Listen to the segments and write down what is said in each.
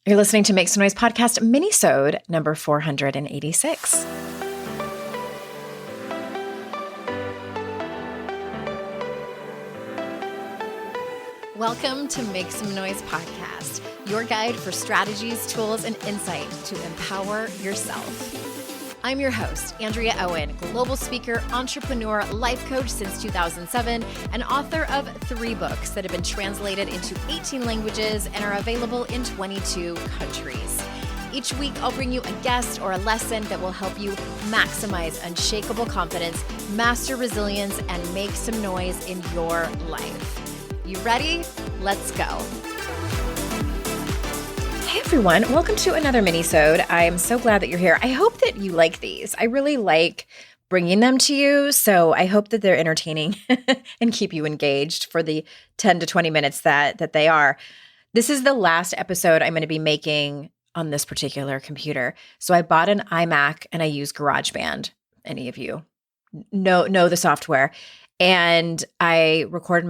You're listening to Make Some Noise podcast, minisode number 486. Welcome to Make Some Noise podcast, your guide for strategies, tools, and insight to empower yourself. I'm your host, Andrea Owen, global speaker, entrepreneur, life coach since 2007, and author of 3 books that have been translated into 18 languages and are available in 22 countries. Each week, I'll bring you a guest or a lesson that will help you maximize unshakable confidence, master resilience, and make some noise in your life. You ready? Let's go. Hey everyone, welcome to another minisode. I am so glad that you're here. I hope that you like these. I really like bringing them to you, so I hope that they're entertaining and keep you engaged for the 10 to 20 minutes that they are. This is the last episode I'm going to be making on this particular computer. So I bought an iMac and I use GarageBand. Any of you know the software. And I recorded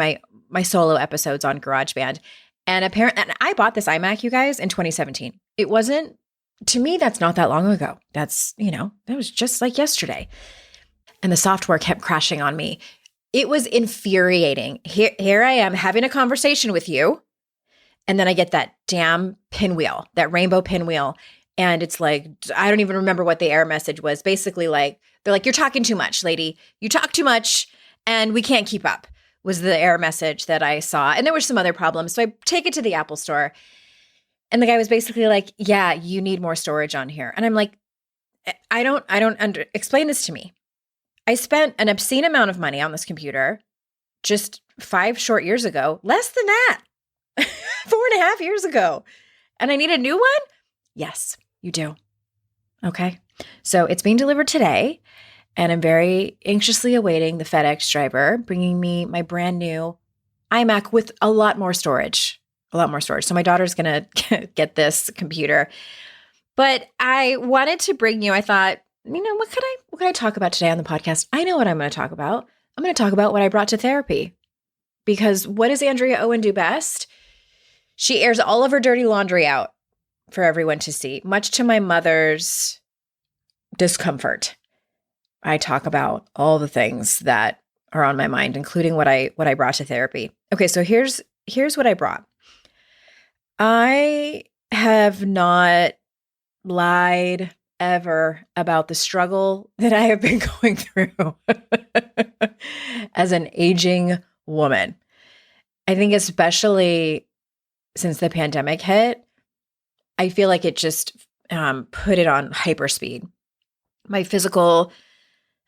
my solo episodes on GarageBand. And I bought this iMac, you guys, in 2017. It wasn't, to me, that's not that long ago. That's, that was just like yesterday. And the software kept crashing on me. It was infuriating. Here I am having a conversation with you. And then I get that damn pinwheel, that rainbow pinwheel. And it's like, I don't even remember what the error message was. Basically, they're like, you're talking too much, lady. You talk too much and we can't keep up. Was the error message that I saw. And there were some other problems. So I take it to the Apple store. And the guy was basically like, yeah, you need more storage on here. And I'm like, explain this to me. I spent an obscene amount of money on this computer just 5 short years ago, less than that, 4.5 years ago. And I need a new one? Yes, you do. Okay. So it's being delivered today. And I'm very anxiously awaiting the FedEx driver bringing me my brand new iMac with a lot more storage. So my daughter's going to get this computer. But I wanted to bring you, I thought, what could I talk about today on the podcast? I know what I'm going to talk about. I'm going to talk about what I brought to therapy. Because what does Andrea Owen do best? She airs all of her dirty laundry out for everyone to see, much to my mother's discomfort. I talk about all the things that are on my mind, including what I brought to therapy. Okay, so here's what I brought. I have not lied ever about the struggle that I have been going through as an aging woman. I think especially since the pandemic hit, I feel like it just put it on hyperspeed. My physical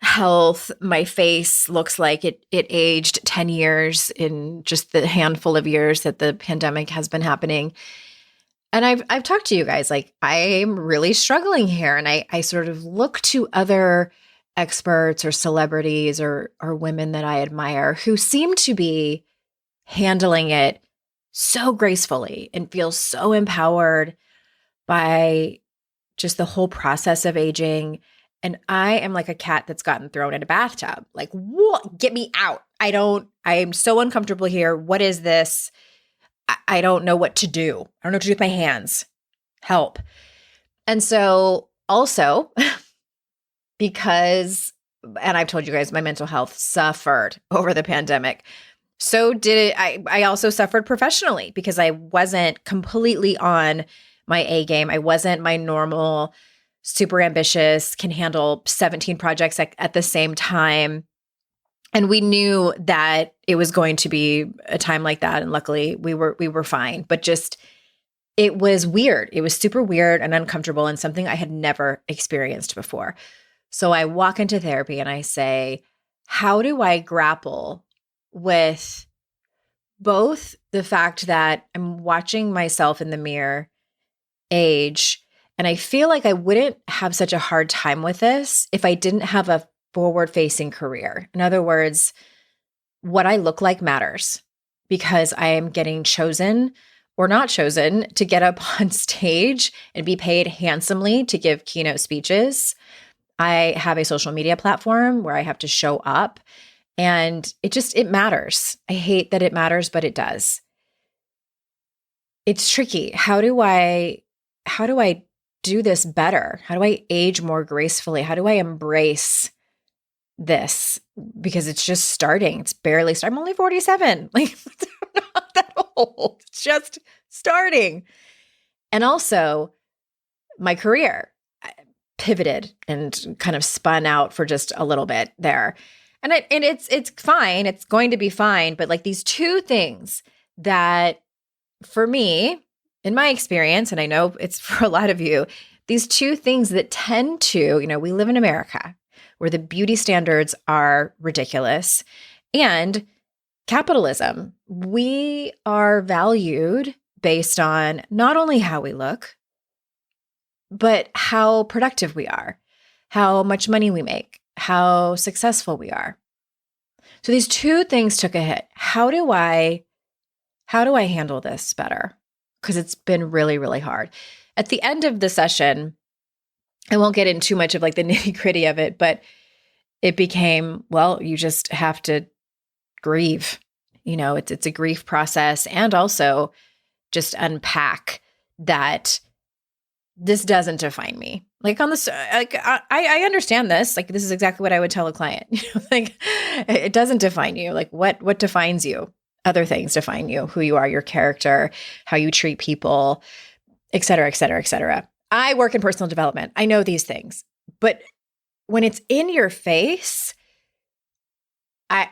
health, my face looks like it aged 10 years in just the handful of years that the pandemic has been happening. And I've talked to you guys, like I'm really struggling here. And I sort of look to other experts or celebrities or women that I admire who seem to be handling it so gracefully and feel so empowered by just the whole process of aging. And I am like a cat that's gotten thrown in a bathtub. Like, what? Get me out. I am so uncomfortable here. What is this? I don't know what to do. I don't know what to do with my hands. Help. And so also because, and I've told you guys, my mental health suffered over the pandemic. So did it. I also suffered professionally because I wasn't completely on my A game. I wasn't my normal super ambitious, can handle 17 projects at the same time. And we knew that it was going to be a time like that. And luckily we were fine, but just, it was weird. It was super weird and uncomfortable and something I had never experienced before. So I walk into therapy and I say, how do I grapple with both the fact that I'm watching myself in the mirror age, and I feel like I wouldn't have such a hard time with this if I didn't have a forward-facing career. In other words, what I look like matters because I am getting chosen or not chosen to get up on stage and be paid handsomely to give keynote speeches. I have a social media platform where I have to show up, and it matters. I hate that it matters, but it does. It's tricky. How do I I do this better? How do I age more gracefully? How do I embrace this? Because it's just starting. It's barely I'm only 47. Like I'm not that old. It's just starting. And also my career pivoted and kind of spun out for just a little bit there. And it's fine. It's going to be fine. But like these two things that for me, in my experience, and I know it's for a lot of you, these two things that tend to, we live in America where the beauty standards are ridiculous and capitalism. We are valued based on not only how we look, but how productive we are, how much money we make, how successful we are. So these two things took a hit. How do I handle this better? Because it's been really, really hard. At the end of the session, I won't get into too much of like the nitty-gritty of it, but it became, well, you just have to grieve. It's a grief process, and also just unpack that this doesn't define me. Like on this, like I understand this. Like this is exactly what I would tell a client. Like it doesn't define you. Like what defines you? Other things define you, who you are, your character, how you treat people, et cetera, et cetera, et cetera. I work in personal development. I know these things, but when it's in your face,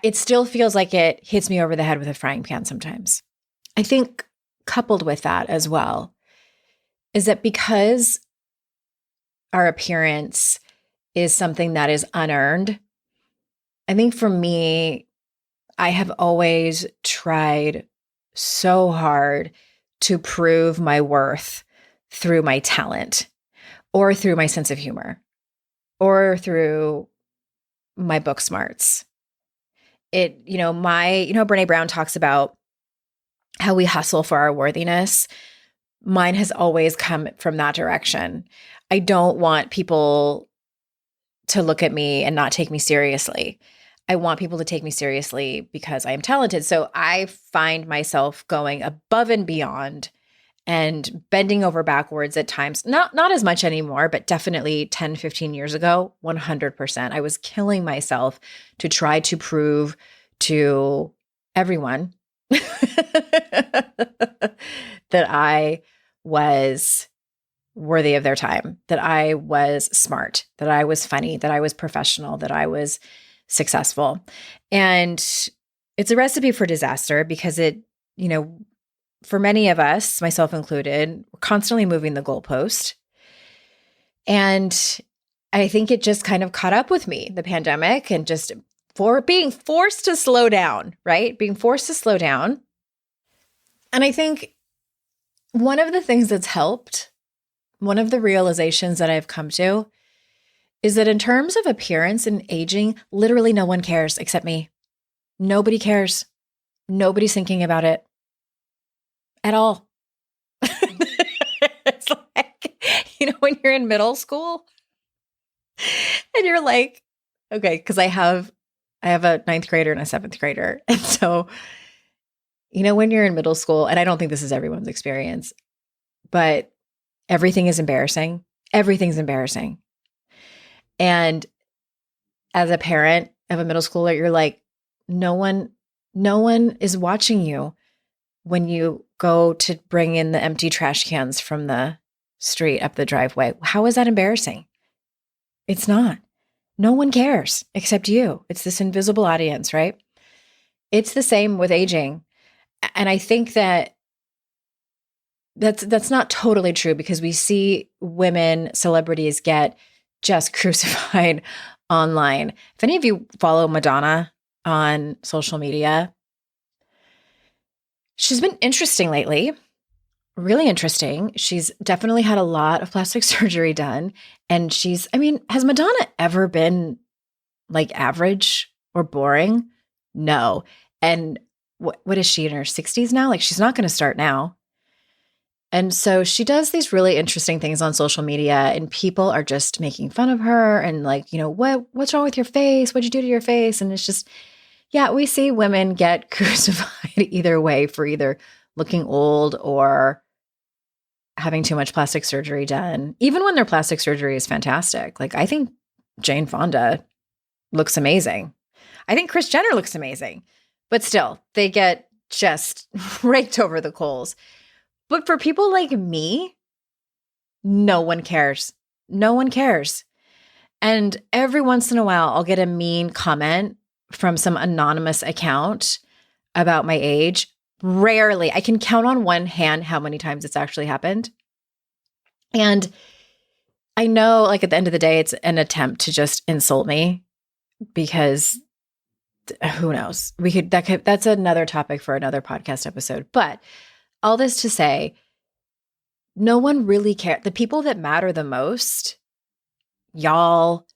it still feels like it hits me over the head with a frying pan sometimes. I think coupled with that as well is that because our appearance is something that is unearned, I think for me, I have always tried so hard to prove my worth through my talent or through my sense of humor or through my book smarts. Brene Brown talks about how we hustle for our worthiness. Mine has always come from that direction. I don't want people to look at me and not take me seriously. I want people to take me seriously because I am talented. So I find myself going above and beyond and bending over backwards at times. Not as much anymore, but definitely 10, 15 years ago, 100%. I was killing myself to try to prove to everyone that I was worthy of their time, that I was smart, that I was funny, that I was professional, that I was successful. And it's a recipe for disaster because for many of us, myself included, we're constantly moving the goalpost. And I think it just kind of caught up with me, the pandemic, and just for being forced to slow down, right? Being forced to slow down. And I think one of the things that's helped, one of the realizations that I've come to is that in terms of appearance and aging, literally no one cares except me. Nobody cares. Nobody's thinking about it at all. It's like, when you're in middle school and you're like, okay, because I have a 9th grader and a 7th grader. And so, when you're in middle school, and I don't think this is everyone's experience, but everything is embarrassing. Everything's embarrassing. And as a parent of a middle schooler, you're like, no one is watching you when you go to bring in the empty trash cans from the street up the driveway. How is that embarrassing? It's not. No one cares except you. It's this invisible audience, right? It's the same with aging. And I think that's not totally true because we see women, celebrities get just crucified online. If any of you follow Madonna on social media, she's been interesting lately, really interesting. She's definitely had a lot of plastic surgery done. And has Madonna ever been like average or boring? No. And what is she in her 60s now? Like she's not going to start now. And so she does these really interesting things on social media and people are just making fun of her and like, what's wrong with your face? What'd you do to your face? And it's just, yeah, we see women get crucified either way for either looking old or having too much plastic surgery done, even when their plastic surgery is fantastic. Like, I think Jane Fonda looks amazing. I think Kris Jenner looks amazing, but still, they get just raked over the coals. But for people like me, no one cares. No one cares. And every once in a while, I'll get a mean comment from some anonymous account about my age. Rarely. I can count on one hand how many times it's actually happened. And I know, like, at the end of the day, it's an attempt to just insult me, because who knows? That's another topic for another podcast episode. But all this to say, no one really cares. The people that matter the most, y'all,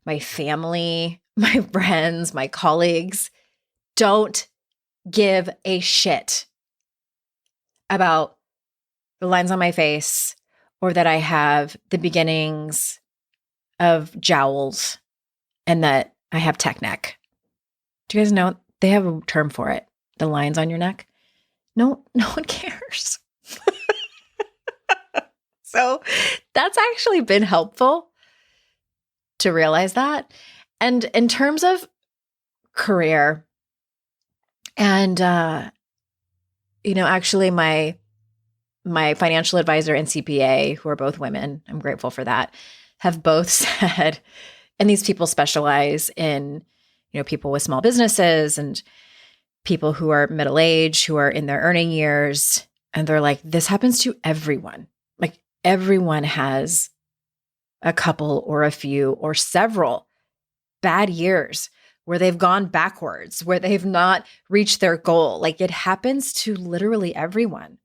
my family, my friends, my colleagues, don't give a shit about the lines on my face, or that I have the beginnings of jowls, and that I have tech neck. Do you guys know they have a term for it? The lines on your neck? No one cares. So that's actually been helpful to realize that. And in terms of career, and actually my financial advisor and CPA, who are both women, I'm grateful for that, have both said, and these people specialize in, people with small businesses and people who are middle-aged, who are in their earning years. And they're like, this happens to everyone. Like, everyone has a couple or a few or several bad years where they've gone backwards, where they've not reached their goal. Like, it happens to literally everyone.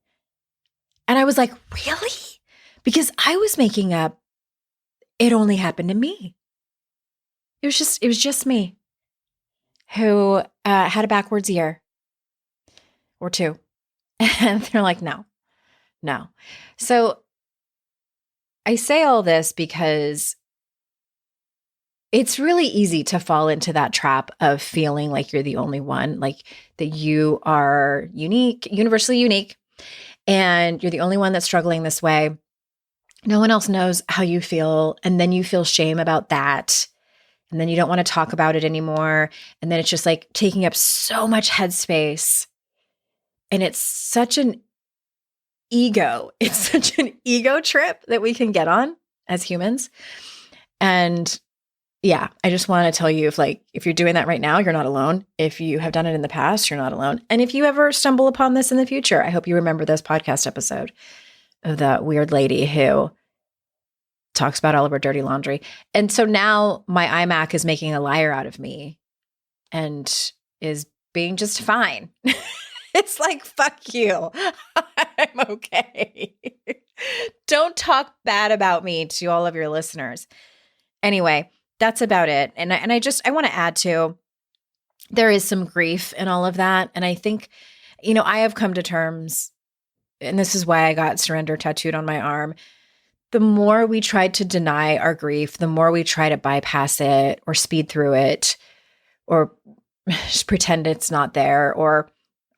And I was like, really? Because I was making up it only happened to me. It was just me who had a backwards year or two. And they're like, no. So I say all this because it's really easy to fall into that trap of feeling like you're the only one, like that you are unique, universally unique, and you're the only one that's struggling this way. No one else knows how you feel. And then you feel shame about that. And then you don't want to talk about it anymore. And then it's just like taking up so much headspace. And it's such an ego. It's such an ego trip that we can get on as humans. And yeah, I just want to tell you, if you're doing that right now, you're not alone. If you have done it in the past, you're not alone. And if you ever stumble upon this in the future, I hope you remember this podcast episode of that weird lady who talks about all of her dirty laundry. And so now my iMac is making a liar out of me and is being just fine. It's like, fuck you. I'm okay. Don't talk bad about me to all of your listeners. Anyway, that's about it. And I want to add to, there is some grief in all of that. And I think, I have come to terms, and this is why I got surrender tattooed on my arm. The more we try to deny our grief, the more we try to bypass it or speed through it or just pretend it's not there, or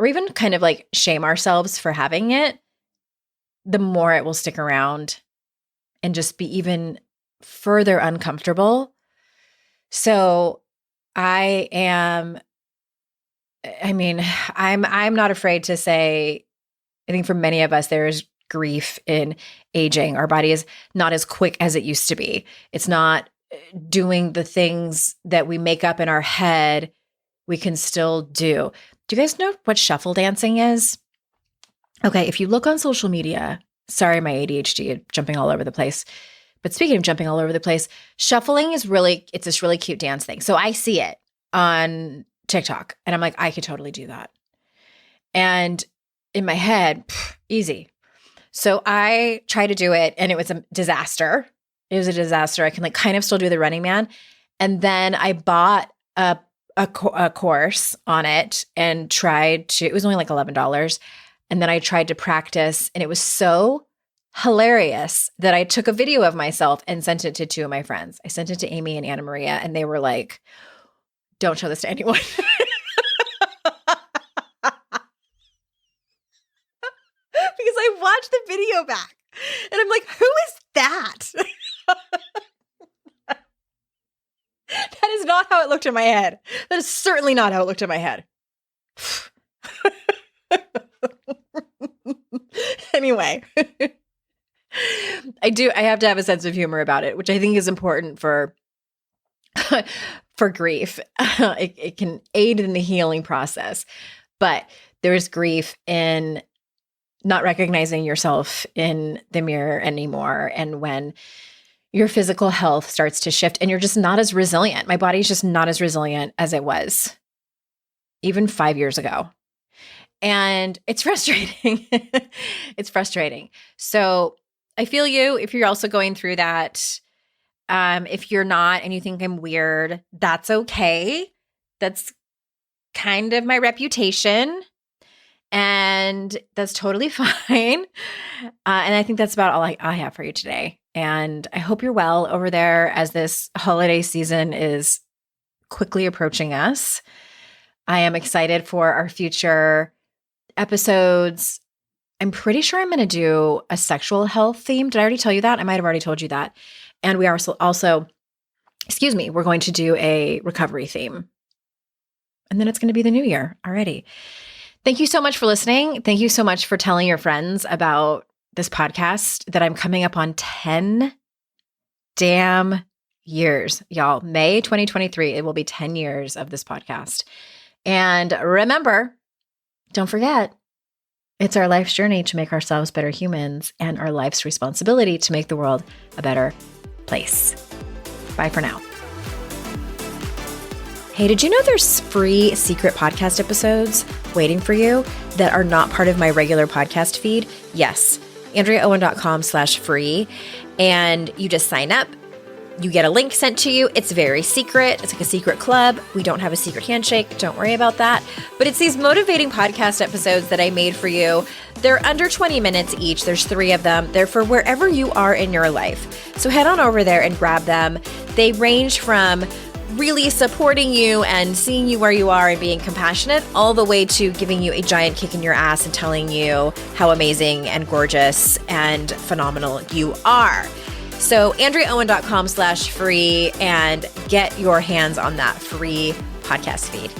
even kind of like shame ourselves for having it, the more it will stick around and just be even further uncomfortable. So I'm not afraid to say, I think for many of us, there's grief in aging. Our body is not as quick as it used to be. It's not doing the things that we make up in our head we can still do. Do you guys know what shuffle dancing is? Okay, if you look on social media, sorry, my ADHD jumping all over the place. But speaking of jumping all over the place, shuffling is it's this really cute dance thing. So I see it on TikTok and I'm like, I could totally do that. And in my head, easy. So I tried to do it and it was a disaster. It was a disaster. I can kind of still do the Running Man. And then I bought a course on it and it was only like $11. And then I tried to practice and it was so hilarious that I took a video of myself and sent it to two of my friends. I sent it to Amy and Anna Maria and they were like, don't show this to anyone. Because I watched the video back And I'm like, who is that? That is not how it looked in my head. That is certainly not how it looked in my head. Anyway, I have to have a sense of humor about it, which I think is important for grief. It can aid in the healing process, but there's grief in not recognizing yourself in the mirror anymore. And when your physical health starts to shift and you're just not as resilient. My body's just not as resilient as it was even 5 years ago. And it's frustrating. It's frustrating. So I feel you if you're also going through that. If you're not and you think I'm weird, that's okay. That's kind of my reputation. And that's totally fine. And I think that's about all I have for you today. And I hope you're well over there as this holiday season is quickly approaching us. I am excited for our future episodes. I'm pretty sure I'm going to do a sexual health theme. Did I already tell you that? I might have already told you that. And we are also, we're going to do a recovery theme. And then it's going to be the new year already. Thank you so much for listening. Thank you so much for telling your friends about this podcast that I'm coming up on 10 damn years, y'all. May 2023, it will be 10 years of this podcast. And remember, don't forget, it's our life's journey to make ourselves better humans and our life's responsibility to make the world a better place. Bye for now. Hey, did you know there's free secret podcast episodes waiting for you that are not part of my regular podcast feed? Yes, AndreaOwen.com/free. And you just sign up. You get a link sent to you. It's very secret. It's like a secret club. We don't have a secret handshake. Don't worry about that. But it's these motivating podcast episodes that I made for you. They're under 20 minutes each. There's 3 of them. They're for wherever you are in your life. So head on over there and grab them. They range from really supporting you and seeing you where you are and being compassionate, all the way to giving you a giant kick in your ass and telling you how amazing and gorgeous and phenomenal you are. So AndreaOwen.com/free and get your hands on that free podcast feed.